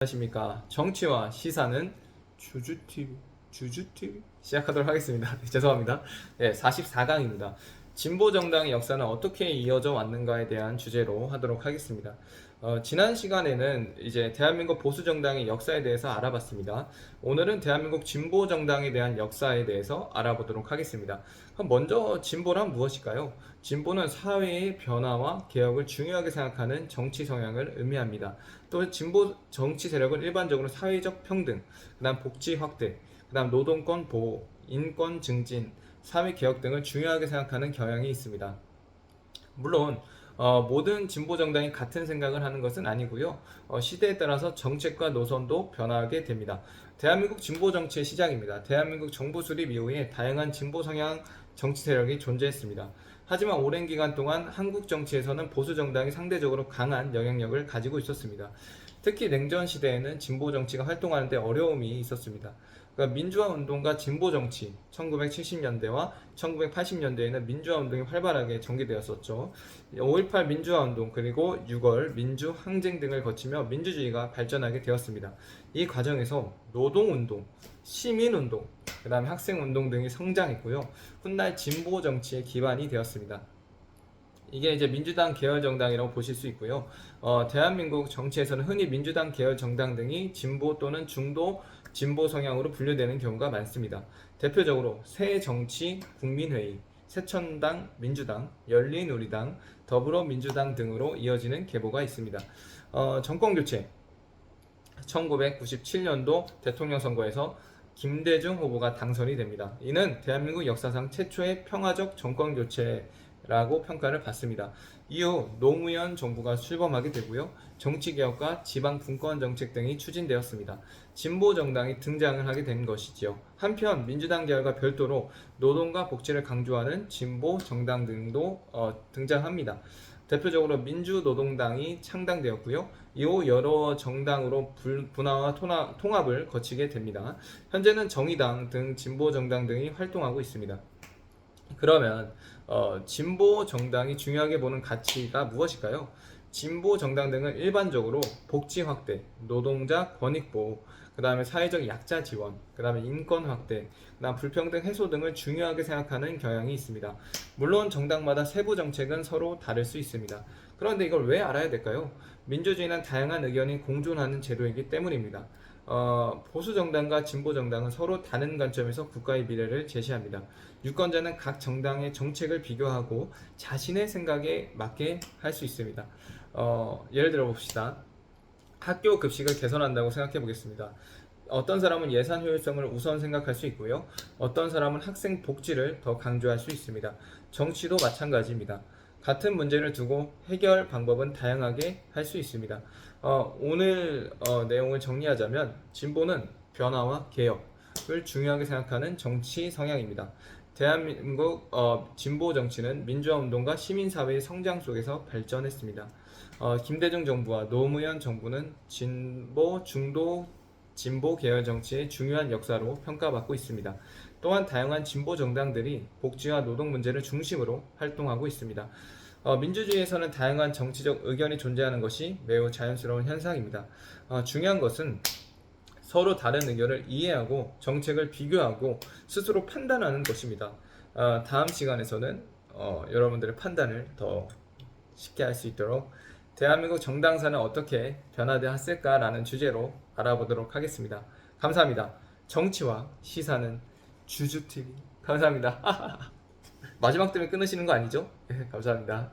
안녕하십니까. 정치와 시사는 주주TV 시작하도록 하겠습니다. 죄송합니다. 네, 44강입니다. 진보 정당의 역사는 어떻게 이어져 왔는가에 대한 주제로 하도록 하겠습니다. 지난 시간에는 이제 대한민국 보수 정당의 역사에 대해서 알아봤습니다. 오늘은 대한민국 진보 정당에 대한 역사에 대해서 알아보도록 하겠습니다. 그럼 먼저 진보란 무엇일까요? 진보는 사회의 변화와 개혁을 중요하게 생각하는 정치 성향을 의미합니다. 또 진보 정치 세력은 일반적으로 사회적 평등, 그다음 복지 확대, 그다음 노동권 보호, 인권 증진, 사회 개혁 등을 중요하게 생각하는 경향이 있습니다. 물론 모든 진보 정당이 같은 생각을 하는 것은 아니고요. 시대에 따라서 정책과 노선도 변화하게 됩니다. 대한민국 진보 정치의 시작입니다. 대한민국 정부 수립 이후에 다양한 진보 성향 정치 세력이 존재했습니다. 하지만 오랜 기간 동안 한국 정치에서는 보수 정당이 상대적으로 강한 영향력을 가지고 있었습니다. 특히 냉전 시대에는 진보 정치가 활동하는 데 어려움이 있었습니다. 그러니까 민주화 운동과 진보 정치, 1970년대와 1980년대에는 민주화 운동이 활발하게 전개되었었죠. 5.18 민주화 운동 그리고 6월 민주 항쟁 등을 거치며 민주주의가 발전하게 되었습니다. 이 과정에서 노동 운동, 시민 운동, 그 다음에 학생 운동 등이 성장했고요. 훗날 진보 정치의 기반이 되었습니다. 이게 이제 민주당 계열 정당이라고 보실 수 있고요. 대한민국 정치에서는 흔히 민주당 계열 정당 등이 진보 또는 중도 진보 성향으로 분류되는 경우가 많습니다. 대표적으로 새정치 국민회의, 새천당 민주당, 열린우리당, 더불어민주당 등으로 이어지는 계보가 있습니다. 정권교체 1997년도 대통령 선거에서 김대중 후보가 당선이 됩니다. 이는 대한민국 역사상 최초의 평화적 정권 교체라고 평가를 받습니다. 이후 노무현 정부가 출범하게 되고요. 정치개혁과 지방 분권 정책 등이 추진되었습니다. 진보 정당이 등장을 하게 된 것이지요. 한편 민주당 계열과 별도로 노동과 복지를 강조하는 진보 정당 등도 등장합니다. 대표적으로 민주노동당이 창당되었고요. 이후 여러 정당으로 분화와 통합을 거치게 됩니다. 현재는 정의당 등 진보 정당 등이 활동하고 있습니다. 그러면 진보 정당이 중요하게 보는 가치가 무엇일까요? 진보 정당 등은 일반적으로 복지 확대, 노동자 권익 보호, 그 다음에 사회적 약자 지원, 그 다음에 인권 확대, 그 다음 불평등 해소 등을 중요하게 생각하는 경향이 있습니다. 물론 정당마다 세부 정책은 서로 다를 수 있습니다. 그런데 이걸 왜 알아야 될까요? 민주주의는 다양한 의견이 공존하는 제도이기 때문입니다. 보수 정당과 진보 정당은 서로 다른 관점에서 국가의 미래를 제시합니다. 유권자는 각 정당의 정책을 비교하고 자신의 생각에 맞게 할 수 있습니다. 예를 들어 봅시다. 학교 급식을 개선한다고 생각해 보겠습니다. 어떤 사람은 예산 효율성을 우선 생각할 수 있고요. 어떤 사람은 학생 복지를 더 강조할 수 있습니다. 정치도 마찬가지입니다. 같은 문제를 두고 해결 방법은 다양하게 할 수 있습니다. 오늘 내용을 정리하자면 진보는 변화와 개혁을 중요하게 생각하는 정치 성향입니다. 대한민국 진보 정치는 민주화 운동과 시민사회의 성장 속에서 발전했습니다. 김대중 정부와 노무현 정부는 진보, 중도, 진보 계열 정치의 중요한 역사로 평가받고 있습니다. 또한 다양한 진보 정당들이 복지와 노동 문제를 중심으로 활동하고 있습니다. 민주주의에서는 다양한 정치적 의견이 존재하는 것이 매우 자연스러운 현상입니다. 중요한 것은 서로 다른 의견을 이해하고 정책을 비교하고 스스로 판단하는 것입니다. 다음 시간에서는 여러분들의 판단을 더 쉽게 할 수 있도록 대한민국 정당사는 어떻게 변화되었을까라는 주제로 알아보도록 하겠습니다. 감사합니다. 정치와 시사는 주주TV 감사합니다. 마지막 때문에 끊으시는 거 아니죠? 감사합니다.